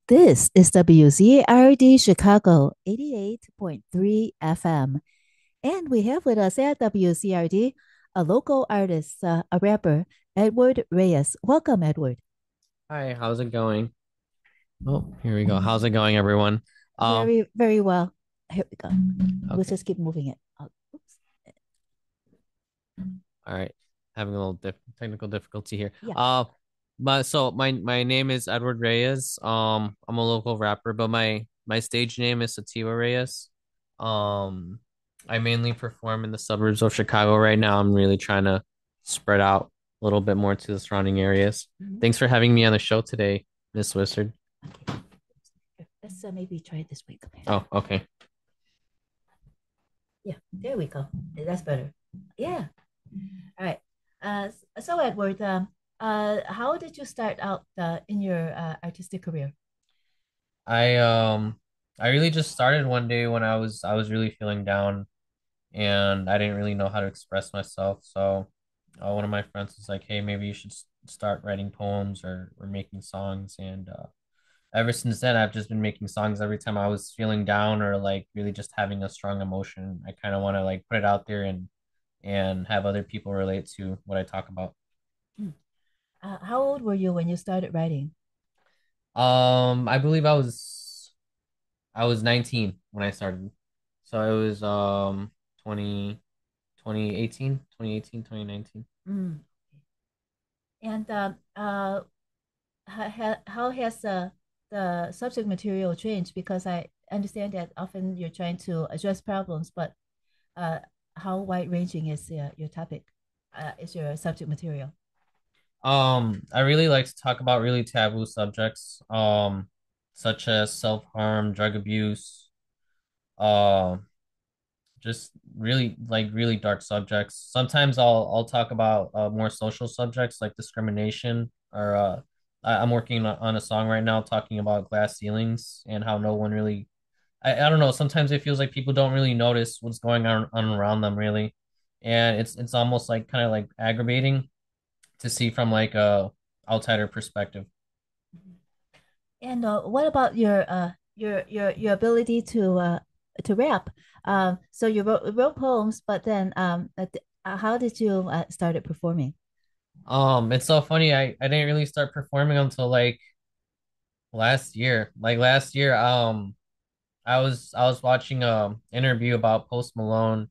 This is WZRD Chicago 88.3 FM. And we have with us at WZRD a local artist, a rapper, Edward Reyes. Welcome, Edward. Hi, how's it going? Oh, here we go. How's it going, everyone? Um, Very, very well. Here we go. We'll okay. just keep moving it. Oh, oops. All right. Having a little technical difficulty here. Yeah. My name is Edward Reyes. I'm a local rapper, but my stage name is Sativa Reyes. Um, I mainly perform in the suburbs of Chicago right now. I'm really trying to spread out a little bit more to the surrounding areas. Mhm. Thanks for having me on the show today, Miss Wizard. Okay. Let's maybe try it this way. Come here. Oh, okay. Yeah, there we go. That's better. Yeah. All right. So Edward, how did you start out in your artistic career? I um I really just started one day when I was really feeling down and I didn't really know how to express myself. So one of my friends was like, "Hey, maybe you should start writing poems or making songs." And ever since then, I've just been making songs every time I was feeling down or like really just having a strong emotion. I kind of want to like put it out there and have other people relate to what I talk about. Hmm. How old were you when you started writing? I believe I was 19 when I started. So it was 20 2018, 2018, 2019. Mm. And how has the subject material changed? Because I understand that often you're trying to address problems, but uh, how wide-ranging is your topic? Is your subject material? I really like to talk about really taboo subjects, such as self-harm, drug abuse, uh, just really dark subjects. Sometimes I'll talk about more social subjects like discrimination or I'm working on a song right now talking about glass ceilings and how no one really I don't know, sometimes it feels like people don't really notice what's going on around them really. And it's almost like kind of like aggravating to see from like a outsider perspective. And what about your ability to rap? So you wrote poems, but then how did you started performing? It's so funny. I didn't really start performing until like last year. Like last year, I was watching a interview about Post Malone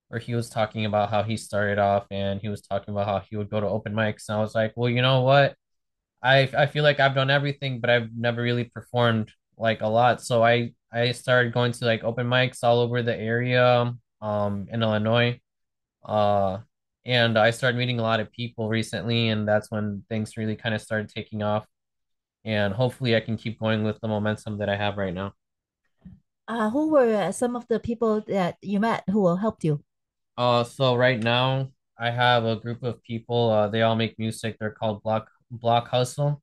where he was talking about how he started off and he was talking about how he would go to open mics. And I was like, well, you know what? I feel like I've done everything, but I've never really performed like a lot. So I started going to like open mics all over the area, in Illinois. Uh, and I started meeting a lot of people recently, and that's when things really kind of started taking off. And hopefully, I can keep going with the momentum that I have right now. Who were some of the people that you met who helped you? So right now I have a group of people. They all make music. They're called Block Hustle.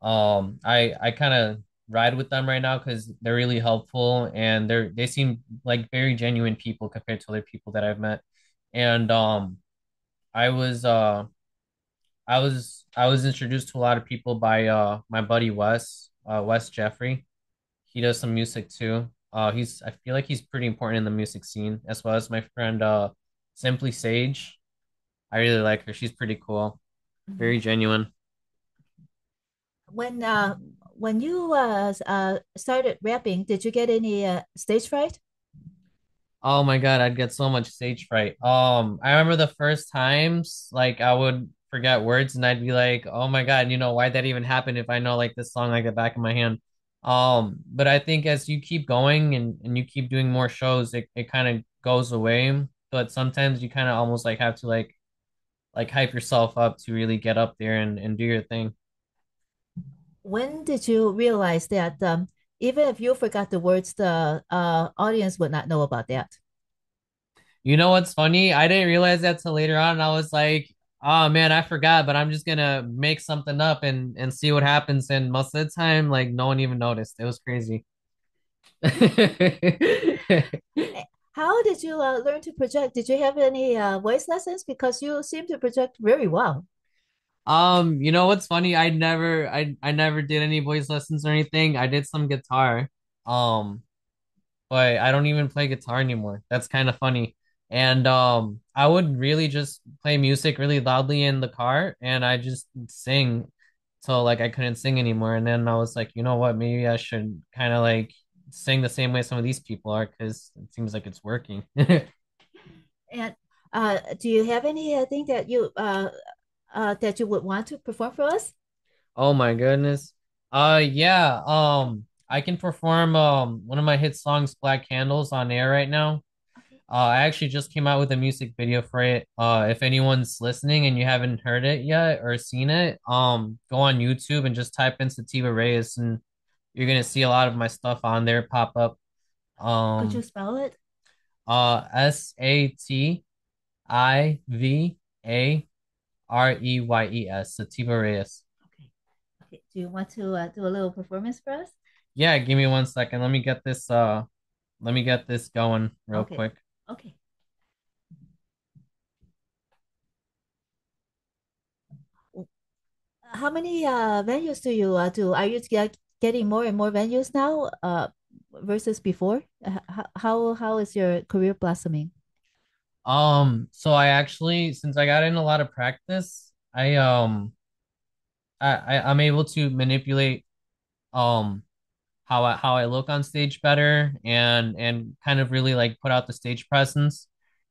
I kind of ride with them right now because they're really helpful and they seem like very genuine people compared to other people that I've met. And I was uh I was introduced to a lot of people by my buddy Wes Jeffrey. He does some music too. I feel like he's pretty important in the music scene, as well as my friend Simply Sage. I really like her. She's pretty cool. Mhm. Very genuine. When when you started rapping, did you get any stage fright? Oh my God, I'd get so much stage fright. I remember the first times, like I would forget words and I'd be like, oh my God, why'd that even happen if I know like this song like the back of my hand? But I think as you keep going and you keep doing more shows, it kind of goes away. But sometimes you kind of almost like have to like hype yourself up to really get up there and do your thing. When did you realize that even if you forgot the words, the audience would not know about that? You know what's funny? I didn't realize that till later on. And I was like, oh man, I forgot, but I'm just gonna make something up and see what happens. And most of the time, like no one even noticed. It was crazy. How did you learn to project? Did you have any voice lessons? Because you seem to project very well. You know what's funny? I never did any voice lessons or anything. I did some guitar. Um, but I don't even play guitar anymore. That's kind of funny. And I would really just play music really loudly in the car and I just sing till like I couldn't sing anymore. And then I was like, you know what? Maybe I should kind of like sing the same way some of these people are because it seems like it's working. And do you have anything that you would want to perform for us? Oh my goodness. Yeah, I can perform one of my hit songs, Black Candles, on air right now. Okay. I actually just came out with a music video for it. If anyone's listening and you haven't heard it yet or seen it, go on YouTube and just type in Sativa Reyes and you're gonna see a lot of my stuff on there pop up. Could you Um, spell it? Sativarieyes, Sativa Reyes. Okay. Okay. Do you want to do a little performance for us? Yeah, give me 1 second. Let me get this going real Okay. quick. Okay. How many venues do you do? Are you getting more and more venues now versus before? How is your career blossoming? So I actually, since I got in a lot of practice, I'm able to manipulate um how I look on stage better and kind of really like put out the stage presence.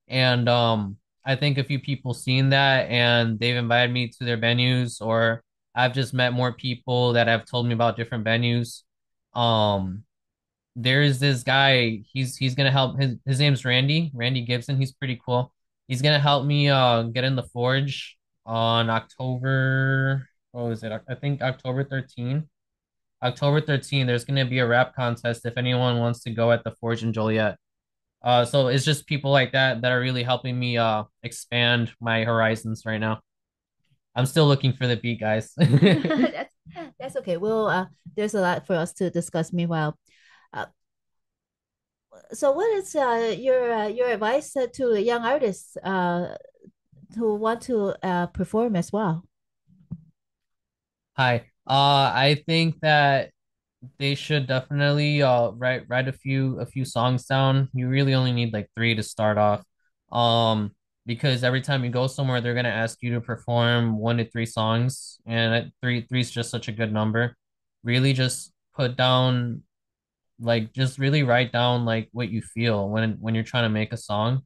And I think a few people seen that and they've invited me to their venues or I've just met more people that have told me about different venues. Um there's this guy, he's gonna help his name's Randy Gibson. He's pretty cool. He's gonna help me get in the Forge on October, what was it? I think October 13th. October 13th, there's gonna be a rap contest if anyone wants to go at the Forge in Joliet. So it's just people like that that are really helping me expand my horizons right now. I'm still looking for the beat, guys. that's that's okay. Well, there's a lot for us to discuss. Meanwhile, uh, so what is your advice to young artists who want to perform as well? Hi. I think that they should definitely write a few songs down. You really only need like three to start off. Um, because every time you go somewhere, they're gonna ask you to perform 1 to 3 songs, and three is just such a good number. Really, just put down like just really write down like what you feel when you're trying to make a song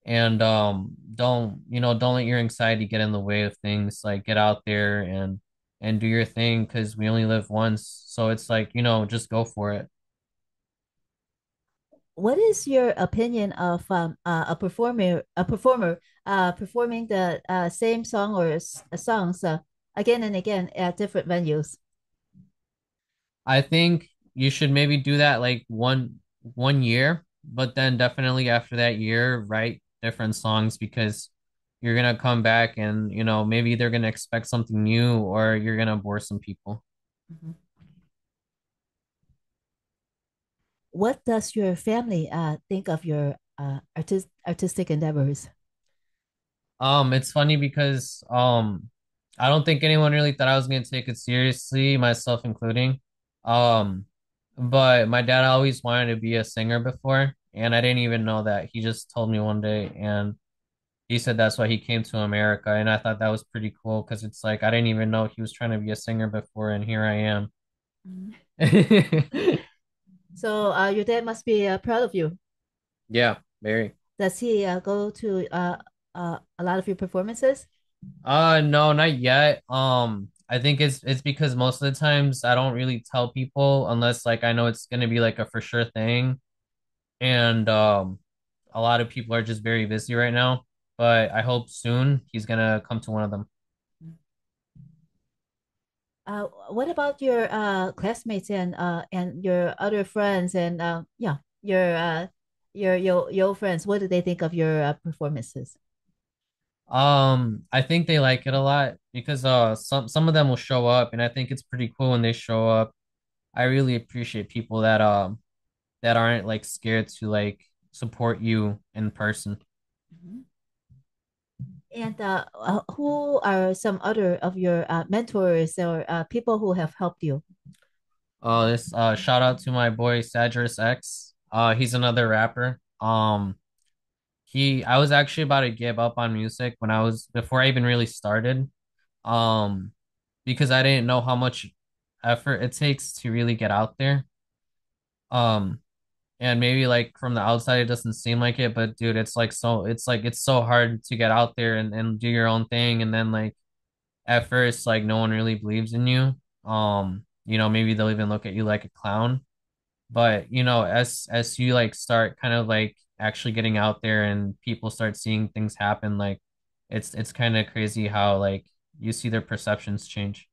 and don't let your anxiety get in the way of things. Like get out there and do your thing because we only live once, so it's like just go for it. What is your opinion of a performer performing the same song or songs again and again at different venues? I think you should maybe do that like one year, but then definitely after that year write different songs because you're gonna come back and maybe they're gonna expect something new or you're gonna bore some people. Mhm. What does your family think of your artistic endeavors? It's funny because I don't think anyone really thought I was gonna take it seriously, myself including. Um, but my dad always wanted to be a singer before, and I didn't even know that. He just told me one day, and he said that's why he came to America, and I thought that was pretty cool because it's like I didn't even know he was trying to be a singer before, and here I am. Mhm. So your dad must be proud of you. Yeah, very. Does he go to a lot of your performances? No, not yet. I think it's because most of the times I don't really tell people unless like I know it's gonna be like a for sure thing. And a lot of people are just very busy right now. But I hope soon he's gonna come to one of them. What about your classmates and your other friends and yeah, your friends? What do they think of your performances? I think they like it a lot because some of them will show up and I think it's pretty cool when they show up. I really appreciate people that aren't like scared to like support you in person. Mhm. And who are some other of your mentors or people who have helped you? This shout out to my boy Sadris X. He's another rapper. I was actually about to give up on music when I was before I even really started. Um, because I didn't know how much effort it takes to really get out there. Um, and maybe like from the outside it doesn't seem like it, but dude, it's so hard to get out there and do your own thing, and then like at first like no one really believes in you. Maybe they'll even look at you like a clown. But as you like start kind of like actually getting out there and people start seeing things happen, like it's kind of crazy how like you see their perceptions change.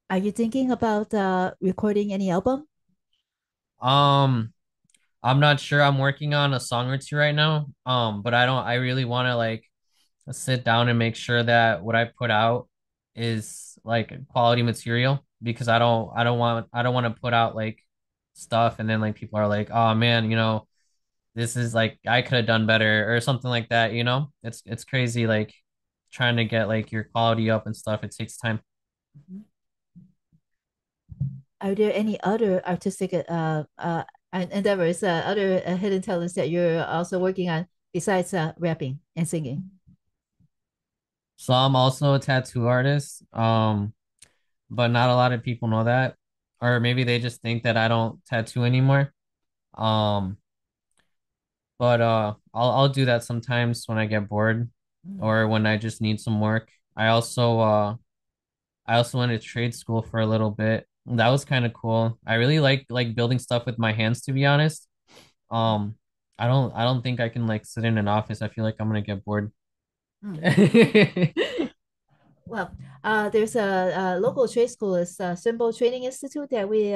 Are you thinking about recording any album? Um, I'm not sure. I'm working on a song or two right now. But I really want to like sit down and make sure that what I put out is like quality material, because I don't want to put out like stuff and then like people are like, oh man, this is like I could have done better or something like that, you know? It's crazy like trying to get like your quality up and stuff. It takes time. Mhm. Are there any other artistic endeavors, other hidden talents that you're also working on besides rapping and singing? So I'm also a tattoo artist. But not a lot of people know that. Or maybe they just think that I don't tattoo anymore. Um, but I'll do that sometimes when I get bored Mm. or when I just need some work. I also went to trade school for a little bit. That was kind of cool. I really like building stuff with my hands, to be honest. Um, I don't think I can like sit in an office. I feel like I'm gonna get bored. Mm. Well, there's a local trade school, it's Symbol Training Institute that we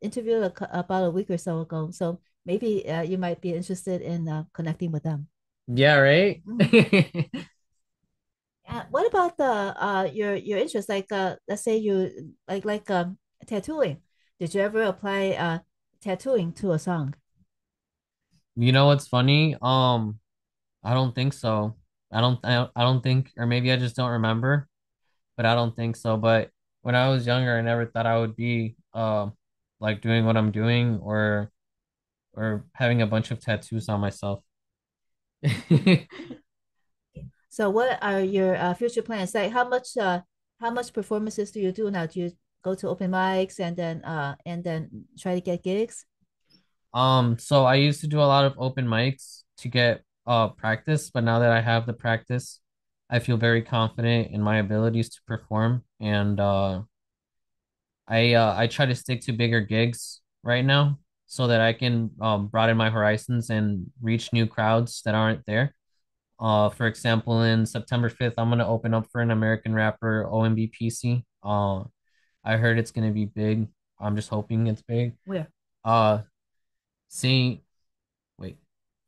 interviewed about a week or so ago. So maybe you might be interested in connecting with them. Yeah, right? Mhm. What about the your interest? Like let's say you tattooing. Did you ever apply tattooing to a song? You know what's funny? I don't think so. I don't think, or maybe I just don't remember, but I don't think so. But when I was younger, I never thought I would be like doing what I'm doing or having a bunch of tattoos on myself. So what are your future plans? Like how much performances do you do now? Do you go to open mics and then try to get gigs? So I used to do a lot of open mics to get practice, but now that I have the practice, I feel very confident in my abilities to perform, and I try to stick to bigger gigs right now so that I can broaden my horizons and reach new crowds that aren't there. For example, in September 5th, I'm gonna open up for an American rapper, OMBPC. I heard it's gonna be big. I'm just hoping it's big. Where? Uh, see, wait,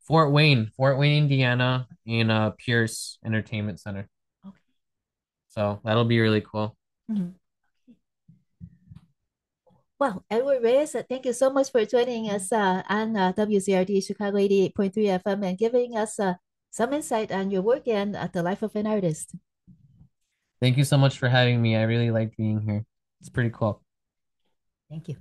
Fort Wayne, Indiana, in Pierce Entertainment Center. Okay. So that'll be really cool. Mhm. Well, Edward Reyes, thank you so much for joining us on WZRD Chicago 88.3 FM and giving us some insight on your work and the life of an artist. Thank you so much for having me. I really liked being here. It's pretty cool. Thank you.